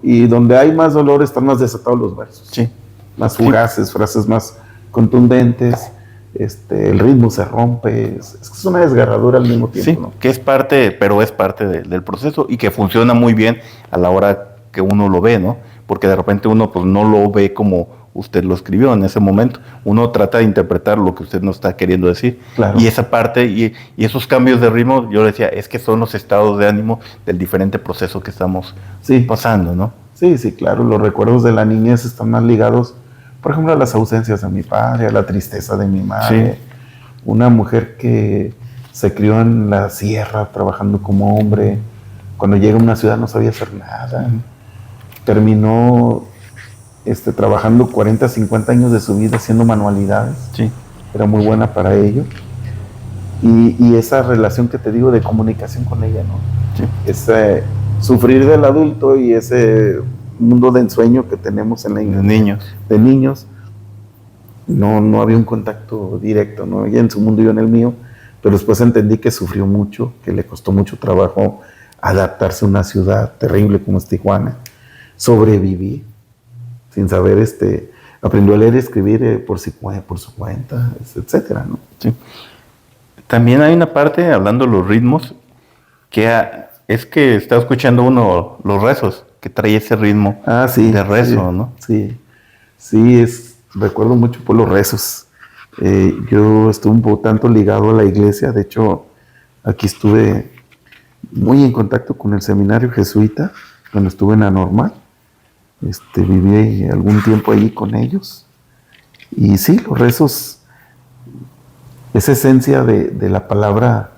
B: Y donde hay más dolor están más desatados los versos.
A: Sí.
B: Más fugaces, frases más contundentes, el ritmo se rompe, es una desgarradura al mismo tiempo.
A: Sí, ¿no? Que es parte, pero es parte del proceso y que funciona muy bien a la hora que uno lo ve, ¿no? Porque de repente uno pues no lo ve como usted lo escribió en ese momento. Uno trata de interpretar lo que usted nos está queriendo decir.
B: Claro.
A: Y esa parte y esos cambios de ritmo, yo decía, es que son los estados de ánimo del diferente proceso que estamos pasando, ¿no?
B: Sí, claro. Los recuerdos de la niñez están más ligados, por ejemplo, a las ausencias de mi padre, a la tristeza de mi madre. Sí. Una mujer que se crió en la sierra trabajando como hombre. Cuando llega a una ciudad no sabía hacer nada. Terminó trabajando 40, 50 años de su vida haciendo manualidades.
A: Sí.
B: Era muy buena para ello. Y esa relación que te digo de comunicación con ella, ¿no?
A: Sí.
B: Ese sufrir del adulto y ese mundo de ensueño que tenemos en la de niños. No había un contacto directo, ¿no? Ella en su mundo y yo en el mío, pero después entendí que sufrió mucho, que le costó mucho trabajo adaptarse a una ciudad terrible como es Tijuana. Sobreviví sin saber, aprendió a leer y escribir por su cuenta, etcétera, ¿no?
A: Sí. También hay una parte, hablando de los ritmos, que es que está escuchando uno los rezos, que trae ese ritmo de rezo,
B: sí,
A: ¿no?
B: Sí, recuerdo mucho por los rezos. Yo estuve un poco tanto ligado a la iglesia, de hecho, aquí estuve muy en contacto con el seminario jesuita, cuando estuve en la Normal. Viví algún tiempo allí con ellos. Y sí, los rezos, esa esencia de la palabra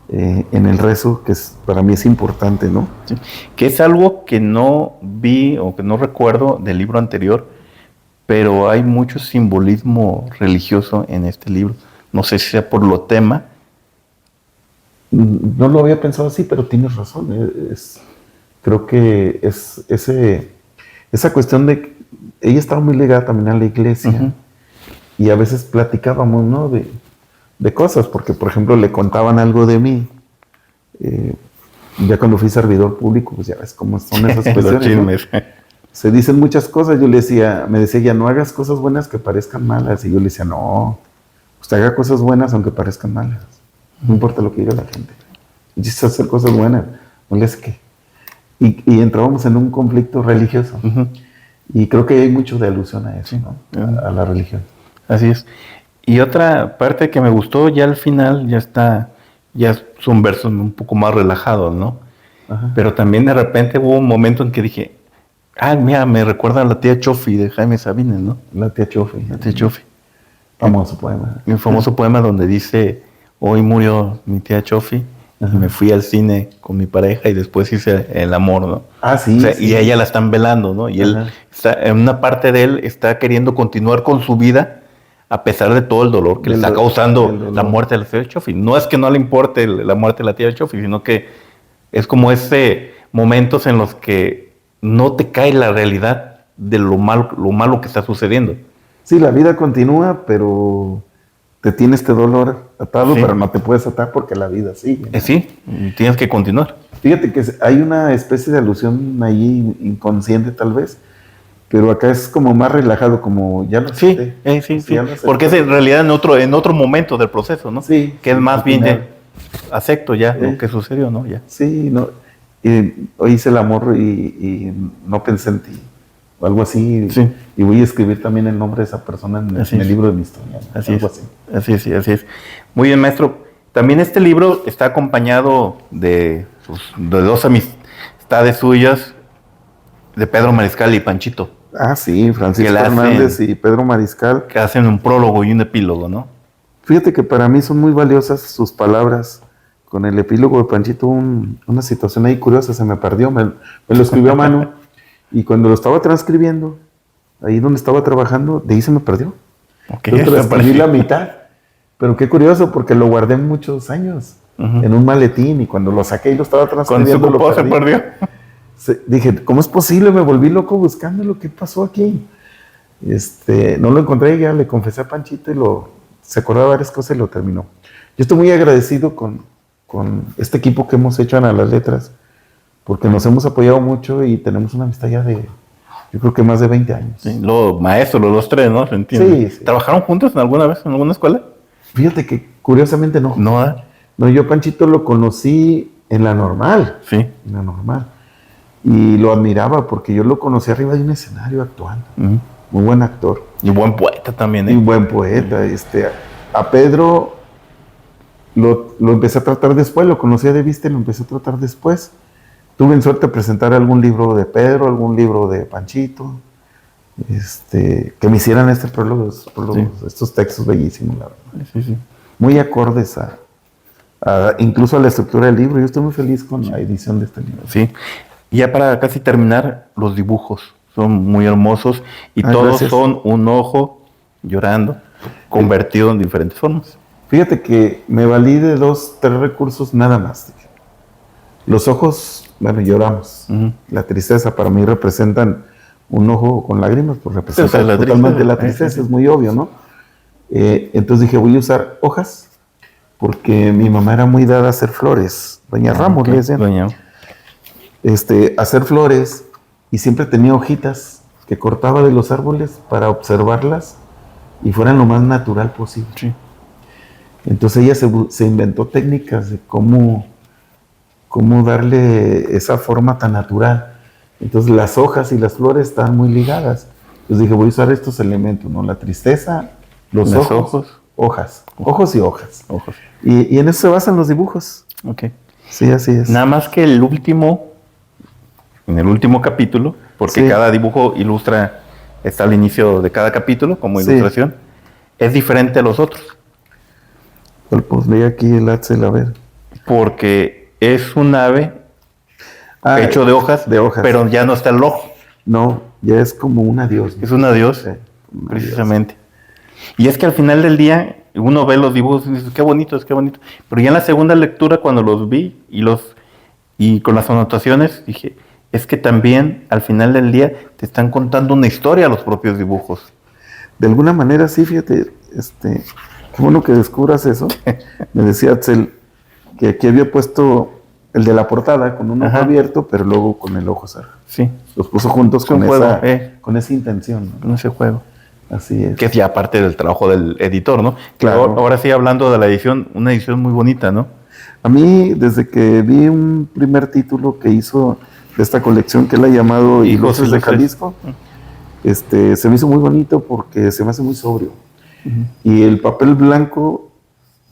B: en el rezo, que para mí es importante, ¿no?
A: Sí. Que es algo que no vi o que no recuerdo del libro anterior, pero hay mucho simbolismo religioso en este libro. No sé si sea por lo tema.
B: No lo había pensado así, pero tienes razón. Creo que es esa cuestión de que ella estaba muy ligada también a la iglesia. Uh-huh. Y a veces platicábamos, ¿no? De cosas, porque por ejemplo le contaban algo de mí. Ya cuando fui servidor público, pues ya ves cómo son esas cuestiones, ¿no? Se dicen muchas cosas. Yo me decía ella, no hagas cosas buenas que parezcan malas. Y yo le decía, no, usted haga cosas buenas aunque parezcan malas. No importa lo que diga la gente. Y hacer cosas buenas, no le hace qué. Y entrábamos en un conflicto religioso. Uh-huh. Y creo que hay mucho de alusión a eso, ¿no? A la religión.
A: Así es. Y otra parte que me gustó, ya al final, ya son versos un poco más relajados, ¿no?
B: Ajá.
A: Pero también de repente hubo un momento en que dije, mira, me recuerda a la tía Chofi de Jaime Sabines, ¿no?
B: La tía Chofi.
A: La tía Chofi.
B: Famoso poema.
A: Un famoso poema donde dice, hoy murió mi tía Chofi. Ajá. Me fui al cine con mi pareja y después hice el amor, ¿no?
B: Sí.
A: O sea, sí. Y a ella la están velando, ¿no? Y él, en una parte de él, está queriendo continuar con su vida a pesar de todo el dolor que le está causando la muerte de la tía Chofi. No es que no le importe la muerte de la tía Chofi, sino que es como momentos en los que no te cae la realidad de lo malo que está sucediendo.
B: Sí, la vida continúa, pero te tiene este dolor atado,
A: Sí.
B: pero no te puedes atar porque la vida sigue, ¿no?
A: Sí, tienes que continuar.
B: Fíjate que hay una especie de alusión ahí inconsciente tal vez, pero acá es como más relajado, como ya lo
A: Sí,
B: acepté.
A: sí,
B: Pues
A: sí.
B: ya lo acepté.
A: Porque es en realidad en otro momento del proceso, ¿no?
B: Sí,
A: Que es
B: sí,
A: más
B: al
A: bien
B: final.
A: acepto ya
B: Sí.
A: lo que sucedió, ¿no? Ya.
B: Sí, no, hoy hice el amor y no pensé en ti, o algo así,
A: Sí.
B: y voy a escribir también el nombre de esa persona
A: Así
B: en el
A: es.
B: libro de mi historia, ¿no?
A: Así
B: Algo
A: es.
B: así.
A: Así es, sí, así es. Muy bien, maestro. También este libro está acompañado de dos amistades suyas, de Pedro Mariscal y Panchito,
B: Ah, sí, Francisco
A: Que la hacen-
B: Hernández y Pedro Mariscal.
A: que hacen un prólogo y un epílogo, ¿no?
B: Fíjate que para mí son muy valiosas sus palabras. Con el epílogo de Panchito, una situación ahí curiosa, se me perdió, me lo escribió a mano, y cuando lo estaba transcribiendo, ahí donde estaba trabajando, de ahí se me perdió.
A: Ok,
B: Yo transcribí
A: desapareció.
B: la mitad, pero qué curioso, porque lo guardé muchos años
A: Ujú.
B: en un maletín, y cuando lo saqué y lo estaba
A: Cuando se
B: transcribiendo, lo
A: ocupó se
B: perdí.
A: perdió.
B: Dije, ¿cómo es posible? Me volví loco buscándolo, ¿qué pasó aquí? No lo encontré, ya le confesé a Panchito y se acordaba de varias cosas y lo terminó. Yo estoy muy agradecido con este equipo que hemos hecho Ana las Letras, porque nos hemos apoyado mucho y tenemos una amistad ya de, yo creo que más de 20 años.
A: Sí, los maestros, los dos tres, ¿no? ¿Se entiende?
B: Sí, sí.
A: ¿Trabajaron juntos en alguna vez en alguna escuela?
B: Fíjate que curiosamente no.
A: No, ¿verdad?
B: No, yo a Panchito lo conocí en la normal,
A: Sí.
B: en la normal. Y lo admiraba porque yo lo conocí arriba de un escenario actuando.
A: Ujú.
B: Muy buen actor.
A: Y buen poeta también,
B: Y
A: ¿eh?
B: buen poeta. A Pedro lo empecé a tratar después, lo conocía de vista y lo empecé a tratar después. Tuve en suerte de presentar algún libro de Pedro, algún libro de Panchito, que me hicieran prólogos,
A: Sí.
B: estos textos bellísimos, la verdad.
A: Sí, sí.
B: Muy acordes incluso a la estructura del libro. Yo estoy muy feliz con la edición de este libro.
A: Sí. Y ya para casi terminar, los dibujos son muy hermosos y todos
B: Gracias.
A: son un ojo llorando, convertido en diferentes formas.
B: Fíjate que me valí de 2, 3 recursos nada más. Los ojos, bueno, lloramos.
A: Ujú.
B: La tristeza para mí representan un ojo con lágrimas, pues representa
A: Sí, o sea, la
B: totalmente
A: tristeza.
B: la tristeza,
A: Sí, sí.
B: es muy obvio, ¿no? Entonces dije, voy a usar hojas, porque mi mamá era muy dada a hacer flores. Doña Ramos, le decían.
A: Doña.
B: Hacer flores, y siempre tenía hojitas que cortaba de los árboles para observarlas y fueran lo más natural posible.
A: Sí.
B: Entonces ella se inventó técnicas de cómo darle esa forma tan natural. Entonces las hojas y las flores están muy ligadas. Entonces dije, voy a usar estos elementos, ¿no? La tristeza, los ojos, hojas. Ojos y hojas.
A: Ojos.
B: Y en eso se basan los dibujos.
A: Ok.
B: Sí, así es.
A: Nada más que en el último capítulo, porque
B: Sí.
A: cada dibujo está al inicio de cada capítulo como
B: Sí.
A: ilustración, es diferente a los otros,
B: Pues leí aquí el Axel, a ver.
A: porque es un ave hecho de hojas, pero ya no está el ojo,
B: No, ya es como un adiós, ¿no?
A: es un adiós,
B: Sí, un
A: precisamente. Y es que al final del día uno ve los dibujos y dice, qué bonitos, qué bonito. Pero ya en la segunda lectura, cuando los vi y con las anotaciones, dije, es que también al final del día te están contando una historia los propios dibujos.
B: De alguna manera, sí, fíjate, qué bueno que descubras eso. Me decía Axel que aquí había puesto el de la portada con un ojo
A: Ajá.
B: abierto, pero luego con el ojo cerrado.
A: Sí,
B: Los puso juntos
A: Es un
B: con
A: juego,
B: con esa intención, ¿no?
A: en ese juego.
B: Así es.
A: Que es ya parte del trabajo del editor, ¿no?
B: Claro.
A: Ahora sí, hablando de la edición, una edición muy bonita, ¿no?
B: A mí, desde que vi un primer título que hizo de esta colección, que él ha llamado
A: Hijos
B: Ilustres de
A: Ilustres.
B: Jalisco, se me hizo muy bonito porque se me hace muy sobrio. Y el papel blanco,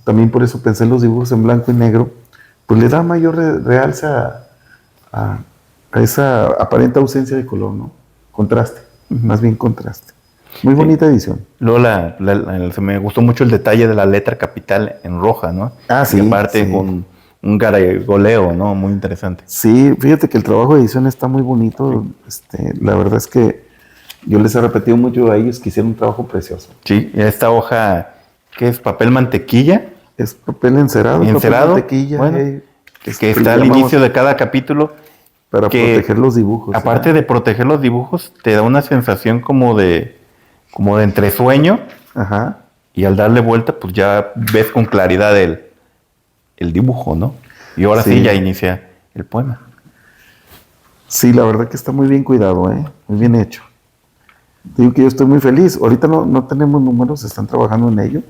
B: también por eso pensé en los dibujos en blanco y negro, pues le da mayor realce a esa aparente ausencia de color, ¿no? Contraste, más bien contraste. Muy bonita edición.
A: Luego se me gustó mucho el detalle de la letra capital en roja, ¿no?
B: Ah, sí,
A: Y aparte
B: sí.
A: con un gargoleo, ¿no? Muy interesante.
B: Sí, fíjate que el trabajo de edición está muy bonito. La verdad es que yo les he repetido mucho a ellos que hicieron un trabajo precioso.
A: Sí, y esta hoja, ¿qué es? ¿Papel mantequilla?
B: Es papel encerado,
A: Encerado,
B: papel mantequilla,
A: bueno,
B: que
A: Que está al inicio de cada capítulo.
B: para
A: que,
B: proteger los dibujos.
A: Aparte de proteger los dibujos, te da una sensación como de entresueño
B: Ajá.
A: y al darle vuelta, pues ya ves con claridad el dibujo, ¿no? Y ahora sí ya inicia el poema.
B: Sí, la verdad que está muy bien cuidado, muy bien hecho. Digo que yo estoy muy feliz. Ahorita no tenemos números, están trabajando en ello.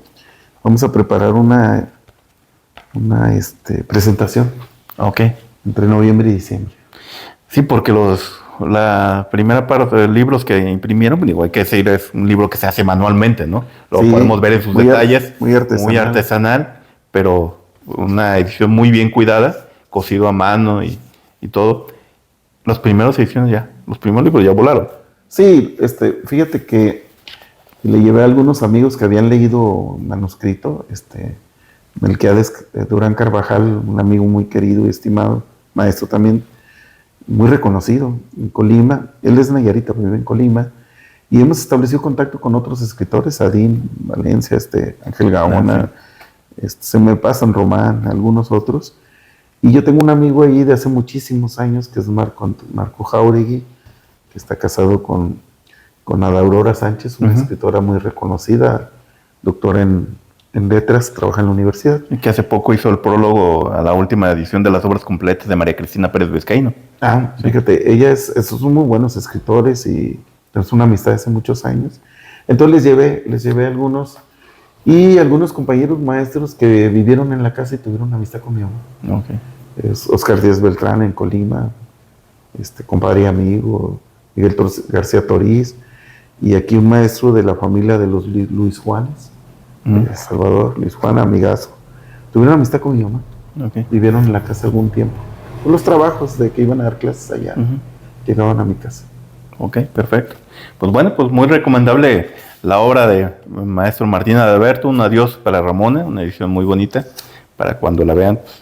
B: Vamos a preparar una presentación.
A: Ok.
B: Entre noviembre y diciembre.
A: Sí, porque la primera parte de libros que imprimieron, pues, digo, hay que decir, es un libro que se hace manualmente, ¿no? Lo podemos ver en sus detalles.
B: Muy artesanal.
A: Muy artesanal, pero una edición muy bien cuidada, cosido a mano y todo. Las primeras ediciones ya, los primeros libros ya volaron.
B: Sí, fíjate que le llevé a algunos amigos que habían leído manuscrito, Melquiades Durán Carvajal, un amigo muy querido y estimado, maestro también, muy reconocido en Colima. Él es Nayarita, vive en Colima, y hemos establecido contacto con otros escritores, Adín Valencia, Ángel Gaona, se me pasan Román, algunos otros. Y yo tengo un amigo ahí de hace muchísimos años, que es Marco Jauregui, que está casado con Ada Aurora Sánchez, una escritora muy reconocida, doctora en letras, trabaja en la universidad.
A: Y que hace poco hizo el prólogo a la última edición de las obras completas de María Cristina Pérez Vizcaíno.
B: Fíjate, esos son muy buenos escritores y es una amistad de hace muchos años. Entonces les llevé algunos, y algunos compañeros maestros que vivieron en la casa y tuvieron una amistad con mi mamá.
A: Okay.
B: Es Oscar Díaz Beltrán en Colima, compadre y amigo, Miguel García Toriz, y aquí un maestro de la familia de los Luis Juanes, de Salvador, Luis Juan, amigazo. Tuvieron amistad con mi mamá.
A: Okay.
B: Vivieron en la casa algún tiempo. Por los trabajos de que iban a dar clases allá, llegaban a mi casa.
A: Ok, perfecto. Pues bueno, pues muy recomendable la obra de maestro Martín Adalberto, Un adiós para Ramona, una edición muy bonita. Para cuando la vean, pues,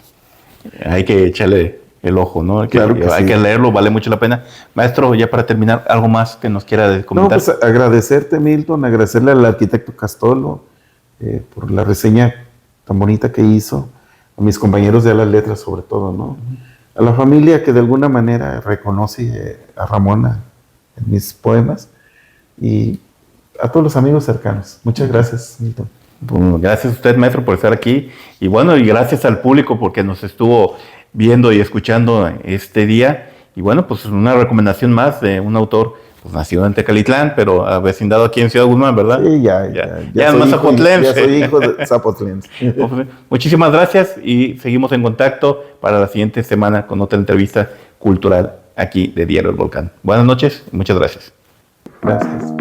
A: hay que echarle el ojo, ¿no? Hay que leerlo, vale mucho la pena. Maestro, ya para terminar, ¿algo más que nos quiera comentar?
B: No, pues agradecerte, Milton, agradecerle al arquitecto Castolo por la reseña tan bonita que hizo, a mis compañeros de las letras sobre todo, ¿no? A la familia que de alguna manera reconoce a Ramona en mis poemas, y a todos los amigos cercanos. Muchas gracias, Milton.
A: Bueno, gracias a usted, maestro, por estar aquí. Y bueno, y gracias al público porque nos estuvo viendo y escuchando este día. Y bueno, pues una recomendación más de un autor, pues nacido en Tecalitlán, pero avecindado aquí en Ciudad Guzmán, ¿verdad?
B: Sí, ya
A: más zapotlense.
B: Ya soy hijo de zapotlense.
A: Muchísimas gracias y seguimos en contacto para la siguiente semana con otra entrevista cultural aquí de Diario El Volcán. Buenas noches y muchas gracias.
B: Gracias.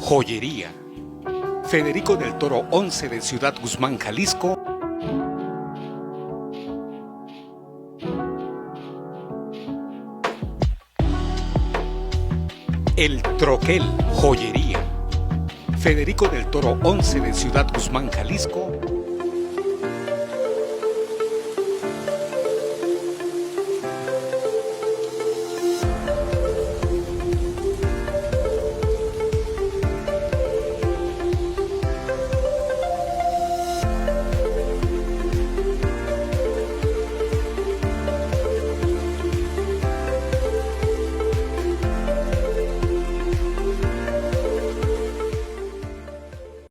C: Joyería. Federico del Toro 11 de Ciudad Guzmán, Jalisco. El Troquel, Joyería. Federico del Toro 11 de Ciudad Guzmán, Jalisco.